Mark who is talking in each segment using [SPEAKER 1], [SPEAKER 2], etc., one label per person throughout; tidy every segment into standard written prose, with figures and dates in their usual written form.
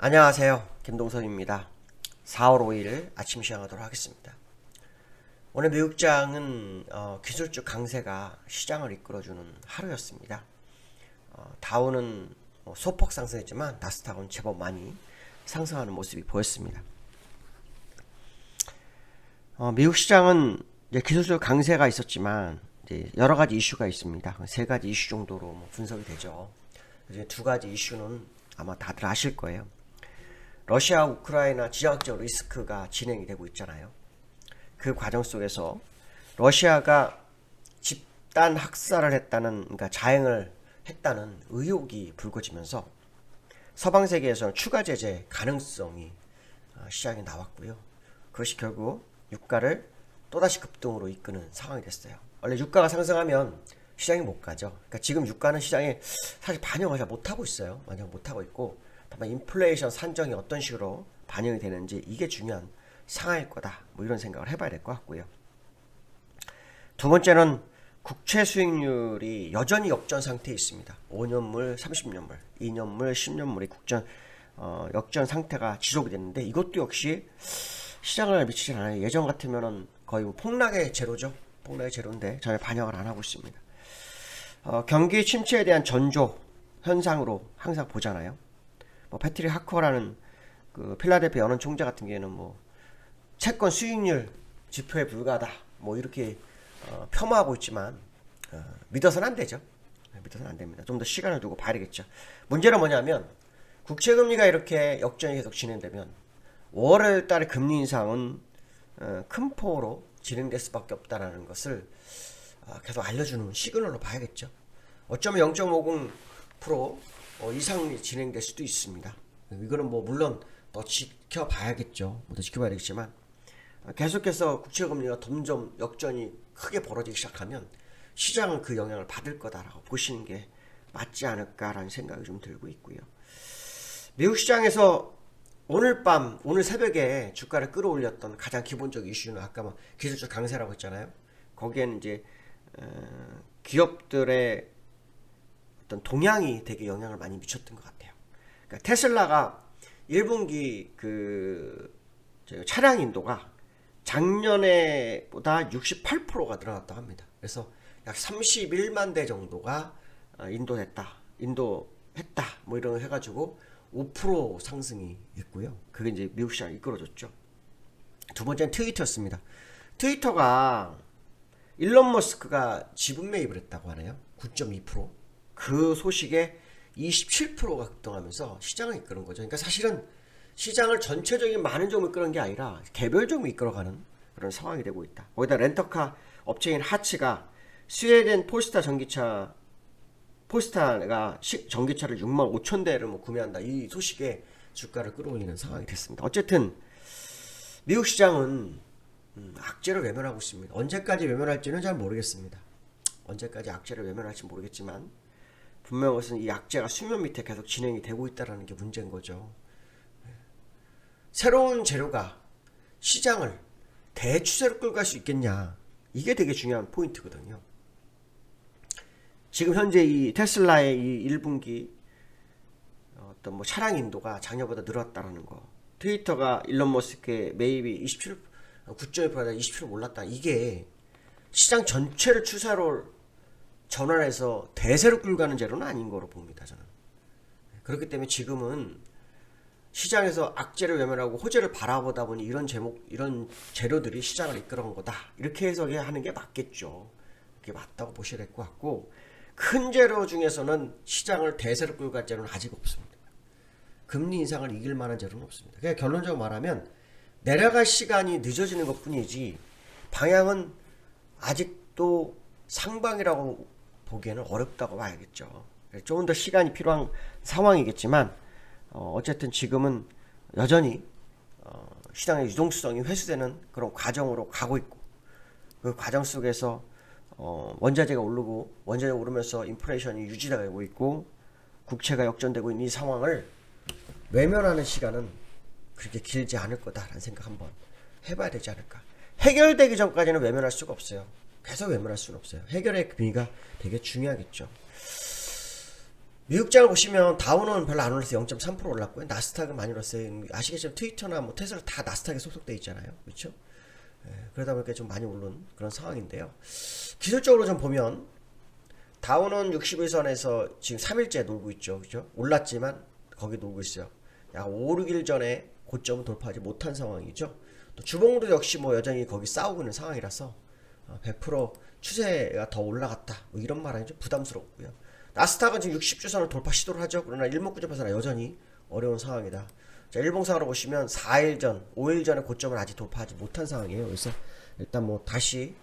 [SPEAKER 1] 안녕하세요. 김동섭입니다. 4월 5일 아침 시작하도록 하겠습니다. 오늘 미국장은 기술적 강세가 시장을 이끌어주는 하루였습니다. 다우는 소폭 상승했지만 나스닥은 제법 많이 상승하는 모습이 보였습니다. 미국 시장은 이제 기술적 강세가 있었지만 이제 여러 가지 이슈가 있습니다. 세 가지 이슈 정도로 분석이 되죠. 이제 두 가지 이슈는 아마 다들 아실 거예요. 러시아 우크라이나 지정학적 리스크가 진행이 되고 있잖아요. 그 과정 속에서 러시아가 집단 학살을 했다는, 그러니까 자행을 했다는 의혹이 불거지면서 서방 세계에서는 추가 제재 가능성이 시장에 나왔고요. 그것이 결국 유가를 또다시 급등으로 이끄는 상황이 됐어요. 원래 유가가 상승하면 시장이 못 가죠. 그러니까 지금 유가는 시장에 사실 반영을 잘 못하고 있어요. 반영 못하고 있고, 다만 인플레이션 산정이 어떤 식으로 반영이 되는지 이게 중요한 상황일 거다. 이런 생각을 해봐야 될 것 같고요. 두 번째는 국채 수익률이 여전히 역전 상태에 있습니다. 5년물, 30년물, 2년물, 10년물이 역전 상태가 지속이 됐는데 이것도 역시 시장을 미치진 않아요. 예전 같으면은 거의 폭락의 제로죠. 폭락의 제로인데 전혀 반영을 안 하고 있습니다. 경기 침체에 대한 전조 현상으로 항상 보잖아요. 패트릭 하커라는 그 필라델피아 연은 총재 같은 경우에는 채권 수익률 지표에 불과하다 이렇게 폄하하고 있지만 믿어서는 안 되죠. 믿어서는 안 됩니다. 좀 더 시간을 두고 봐야 되겠죠. 문제는 뭐냐면 국채금리가 이렇게 역전이 계속 진행되면 5월 달에 금리 인상은 큰 폭으로 진행될 수밖에 없다는 것을 계속 알려주는 시그널로 봐야겠죠. 어쩌면 0.50% 이상이 진행될 수도 있습니다. 이거는 물론 더 지켜봐야겠죠. 더 지켜봐야 되겠지만 계속해서 국채금리가 점점 역전이 크게 벌어지기 시작하면 시장은 그 영향을 받을 거다라고 보시는 게 맞지 않을까라는 생각이 좀 들고 있고요. 미국 시장에서 오늘 새벽에 주가를 끌어올렸던 가장 기본적 이슈는 아까 기술적 강세라고 했잖아요. 거기에는 이제 기업들의 어떤 동향이 되게 영향을 많이 미쳤던 것 같아요. 그러니까 테슬라가 1분기 차량 인도가 작년에보다 68%가 늘어났다고 합니다. 그래서 약 31만 대 정도가 인도했다 이런 거 해가지고 5% 상승이 있고요. 그게 이제 미국 시장을 이끌어줬죠. 두 번째는 트위터였습니다. 트위터가 일론 머스크가 지분 매입을 했다고 하네요. 9.2%. 그 소식에 27%가 급등하면서 시장을 이끄는 거죠. 그러니까 사실은 시장을 전체적인 많은 종목을 이끄는 게 아니라 개별 종목을 이끌어가는 그런 상황이 되고 있다. 거기다 렌터카 업체인 하츠가 스웨덴 폴스타가 전기차를 6만 5천 대를 구매한다. 이 소식에 주가를 끌어올리는 상황이 됐습니다. 어쨌든 미국 시장은 악재를 외면하고 있습니다. 언제까지 외면할지는 잘 모르겠습니다. 언제까지 악재를 외면할지 모르겠지만 분명한 것은 이 악재가 수면 밑에 계속 진행이 되고 있다는 게 문제인 거죠. 새로운 재료가 시장을 대추세로 끌고 갈 수 있겠냐, 이게 되게 중요한 포인트거든요. 지금 현재 이 테슬라의 이 1분기 어떤 차량 인도가 작년보다 늘었다라는 거, 트위터가 일론 머스크의 매입이 9.1%다 20% 올랐다, 이게 시장 전체를 추세로 전환해서 대세로 끌고 가는 재료는 아닌 거로 봅니다, 저는. 그렇기 때문에 지금은 시장에서 악재를 외면하고 호재를 바라보다 보니 이런 재료들이 시장을 이끌어온 거다, 이렇게 해석하는 게 맞겠죠. 그게 맞다고 보셔야 될 것 같고, 큰 재료 중에서는 시장을 대세로 끌고 갈 재료는 아직 없습니다. 금리 인상을 이길 만한 재료는 없습니다. 그냥 결론적으로 말하면 내려갈 시간이 늦어지는 것 뿐이지 방향은 아직도 상방이라고 보기에는 어렵다고 봐야겠죠. 조금 더 시간이 필요한 상황이겠지만 어쨌든 지금은 여전히 시장의 유동성이 회수되는 그런 과정으로 가고 있고, 그 과정 속에서 원자재가 오르면서 인플레이션이 유지되고 있고 국채가 역전되고 있는 이 상황을 외면하는 시간은 그렇게 길지 않을 거다라는 생각 한번 해봐야 되지 않을까. 해결되기 전까지는 외면할 수가 없어요. 계속 외면할 수는 없어요. 해결의 의미가 되게 중요하겠죠. 미국장을 보시면 다우는 별로 안 올랐어요. 0.3% 올랐고요. 나스닥은 많이 올랐어요. 아시겠지만 트위터나 뭐 테슬라 다 나스닥에 소속돼 있잖아요. 그렇죠? 그러다 보니까 좀 많이 오른 그런 상황인데요. 기술적으로 좀 보면 다우는 60일선에서 지금 3일째 놀고 있죠. 그죠? 올랐지만 거기 놀고 있어요. 약 5, 6일 전에 고점을 돌파하지 못한 상황이죠. 또 주봉도 역시 뭐 여전히 거기 싸우고 있는 상황이라서 100% 추세가 더 올라갔다 뭐 이런 말하기 좀 부담스럽고요. 나스닥은 지금 60주선을 돌파 시도를 하죠. 그러나 일목구점에서는 여전히 어려운 상황이다. 자, 일봉상으로 보시면 4일 전, 5일 전에 고점을 아직 돌파하지 못한 상황이에요. 그래서 일단 뭐 다시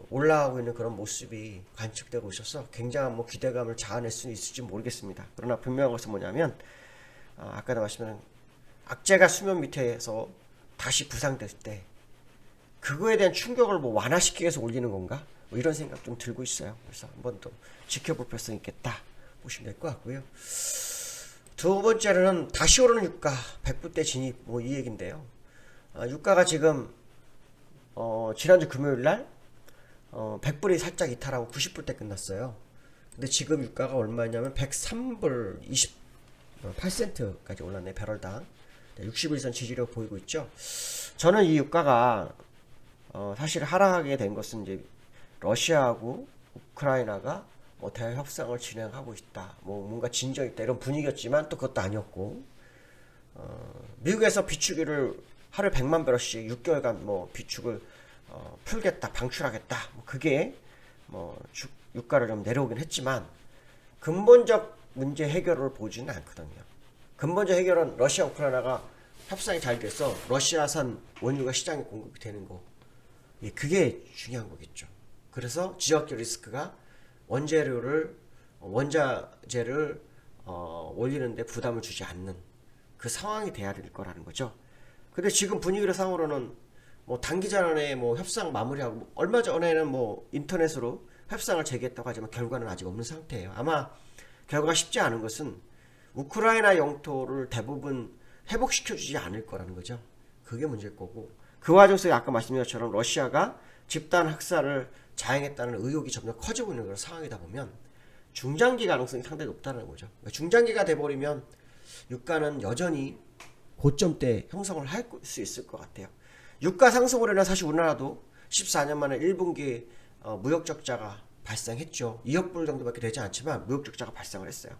[SPEAKER 1] 올라가고 있는 그런 모습이 관측되고 있어서 굉장한 뭐 기대감을 자아낼 수 있을지 모르겠습니다. 그러나 분명한 것은 뭐냐면 아까도 말씀드린 악재가 수면 밑에서 다시 부상됐을 때 그거에 대한 충격을 뭐 완화시키기 위해서 올리는 건가? 뭐 이런 생각 좀 들고 있어요. 그래서 한번 또 지켜볼 필요성이 있겠다 보시면 될 것 같고요. 두 번째로는 다시 오르는 유가 100불대 진입 뭐 이 얘기인데요. 유가가 지금 지난주 금요일날 100불이 살짝 이탈하고 90불대 끝났어요. 근데 지금 유가가 얼마냐면 103불 28센트까지 올랐네. 배럴당 60일선 지지력 보이고 있죠. 저는 이 유가가 사실 하락하게 된 것은 이제 러시아하고 우크라이나가 뭐 대화 협상을 진행하고 있다, 뭐 뭔가 진전이 있다 이런 분위기였지만 또 그것도 아니었고, 미국에서 비축유를 하루에 100만 배럴씩 6개월간 뭐 비축을 풀겠다, 방출하겠다, 뭐 그게 뭐 유가를 좀 내려오긴 했지만 근본적 문제 해결을 보지는 않거든요. 근본적 해결은 러시아 우크라이나가 협상이 잘 돼서 러시아산 원유가 시장에 공급이 되는 거, 그게 중요한 거겠죠. 그래서 지역적 리스크가 원자재를 올리는데 부담을 주지 않는 그 상황이 돼야 될 거라는 거죠. 근데 지금 분위기를 상으로는 뭐 단기간 안에 뭐 협상 마무리하고, 얼마 전에는 뭐 인터넷으로 협상을 재개했다고 하지만 결과는 아직 없는 상태예요. 아마 결과가 쉽지 않은 것은 우크라이나 영토를 대부분 회복시켜주지 않을 거라는 거죠. 그게 문제일 거고, 그 와중 속에 아까 말씀드린 것처럼 러시아가 집단 학살을 자행했다는 의혹이 점점 커지고 있는 그런 상황이다 보면 중장기 가능성이 상당히 높다는 거죠. 중장기가 돼버리면 유가는 여전히 고점대 형성을 할 수 있을 것 같아요. 유가 상승으로 인해 사실 우리나라도 14년 만에 1분기 무역 적자가 발생했죠. 2억 불 정도밖에 되지 않지만 무역 적자가 발생을 했어요.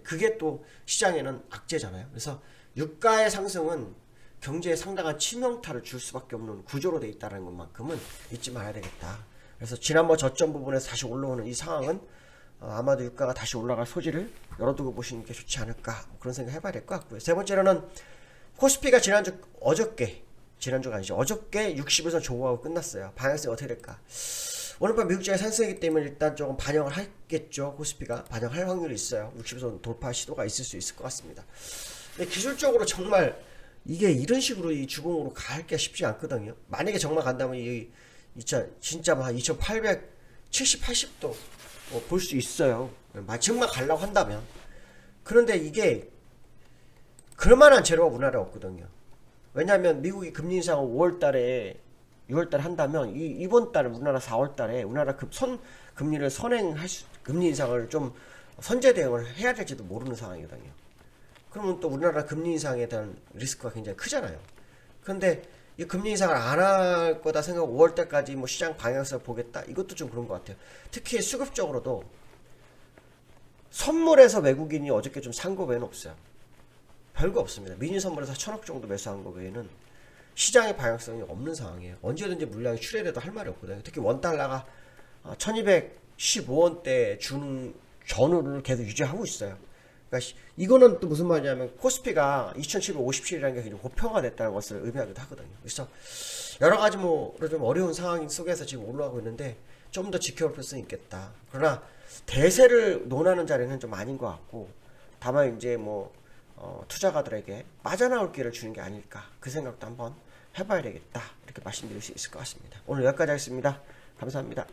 [SPEAKER 1] 그게 또 시장에는 악재잖아요. 그래서 유가의 상승은 경제에 상당한 치명타를 줄 수밖에 없는 구조로 되어 있다는 것만큼은 잊지 말아야 되겠다. 그래서 지난번 저점 부분에서 다시 올라오는 이 상황은 아마도 유가가 다시 올라갈 소지를 열어두고 보시는 게 좋지 않을까, 그런 생각 해봐야 될 것 같고요. 세 번째로는 코스피가 어저께 60일선 조고하고 끝났어요. 방향성이 어떻게 될까? 오늘 밤 미국장이 상승이기 때문에 일단 조금 반영을 하겠죠. 코스피가 반영할 확률이 있어요. 60일선 돌파 시도가 있을 수 있을 것 같습니다. 근데 기술적으로 정말 이게 이런 식으로 이 주봉으로 갈게 쉽지 않거든요. 만약에 정말 간다면 진짜 막 2870, 80도 볼 수 있어요. 정말 가려고 한다면. 그런데 이게 그럴만한 재료가 우리나라에 없거든요. 왜냐하면 미국이 금리 인상을 5월달에 6월달에 한다면 이번 달에 우리나라 4월달에 우리나라 금리를 금리 인상을 좀 선제 대응을 해야 될지도 모르는 상황이거든요. 그러면 또 우리나라 금리 인상에 대한 리스크가 굉장히 크잖아요. 그런데 이 금리 인상을 안 할 거다 생각하고 5월달까지 뭐 시장 방향성을 보겠다, 이것도 좀 그런 것 같아요. 특히 수급적으로도 선물에서 외국인이 어저께 좀 산 거 외에는 없어요. 별거 없습니다. 미니 선물에서 1000억 정도 매수한 거 외에는 시장의 방향성이 없는 상황이에요. 언제든지 물량이 출혈해도 할 말이 없거든요. 특히 원달러가 1215원대 준 전후를 계속 유지하고 있어요. 그러니까 이거는 또 무슨 말이냐면 코스피가 2757이라는 게 굉장히 고평화됐다는 것을 의미하기도 하거든요. 그래서 여러 가지 좀 어려운 상황 속에서 지금 올라가고 있는데 좀 더 지켜볼 필요성이 있겠다. 그러나 대세를 논하는 자리는 좀 아닌 것 같고, 다만 이제 투자가들에게 빠져나올 기회를 주는 게 아닐까, 그 생각도 한번 해봐야 되겠다, 이렇게 말씀드릴 수 있을 것 같습니다. 오늘 여기까지 하겠습니다. 감사합니다.